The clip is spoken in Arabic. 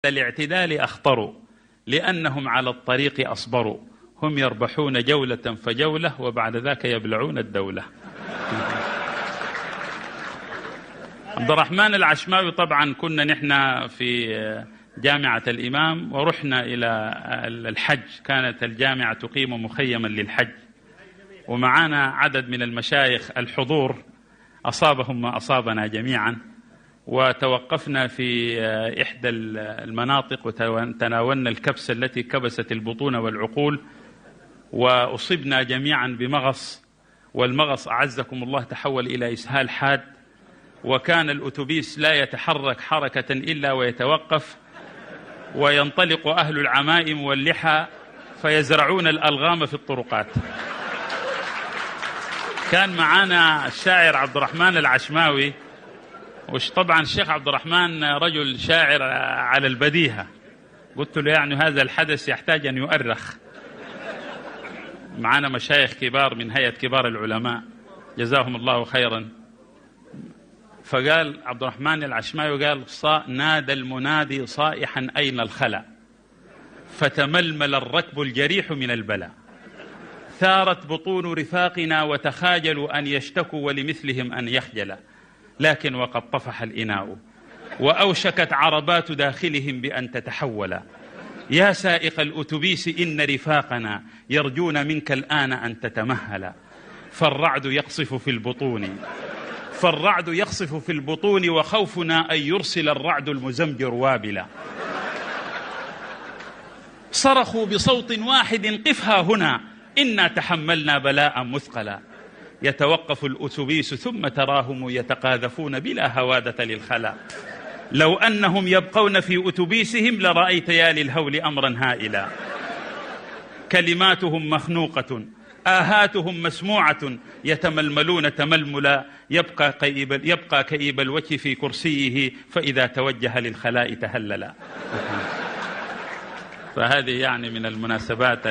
الاعتدال أخطروا لأنهم على الطريق أصبروا، هم يربحون جولة فجولة وبعد ذاك يبلعون الدولة. عبد الرحمن العشماوي طبعا كنا نحن في جامعة الإمام ورحنا إلى الحج، كانت الجامعة تقيم مخيما للحج ومعنا عدد من المشايخ الحضور أصابهم ما أصابنا جميعا، وتوقفنا في إحدى المناطق وتناولنا الكبسة التي كبست البطون والعقول، وأصبنا جميعا بمغص، والمغص أعزكم الله تحول إلى إسهال حاد، وكان الأتوبيس لا يتحرك حركة إلا ويتوقف، وينطلق أهل العمائم واللحى فيزرعون الألغام في الطرقات. كان معنا الشاعر عبد الرحمن العشماوي، طبعا الشيخ عبد الرحمن رجل شاعر على البديهة، قلت له يعني هذا الحدث يحتاج أن يؤرخ. معنا مشايخ كبار من هيئة كبار العلماء جزاهم الله خيرا، فقال عبد الرحمن العشماوي قال نادى المنادي صائحا أين الخلا، فتململ الركب الجريح من البلاء، ثارت بطون رفاقنا وتخاجلوا أن يشتكوا ولمثلهم أن يخجل، لكن وقد طفح الإناء وأوشكت عربات داخلهم بأن تتحول، يا سائق الأتوبيس إن رفاقنا يرجون منك الآن أن تتمهل، فالرعد يقصف في البطون وخوفنا أن يرسل الرعد المزمجر وابلا، صرخوا بصوت واحد قفها هنا إنا تحملنا بلاء مثقلا، يتوقف الأتوبيس ثم تراهم يتقاذفون بلا هوادة للخلا، لو أنهم يبقون في أتوبيسهم لرأيت يا للهول أمرا هائلا، كلماتهم مخنوقة آهاتهم مسموعة، يتململون تململا، يبقى كئيب الوجه في كرسيه فإذا توجه للخلاء تهللا. فهذه يعني من المناسبات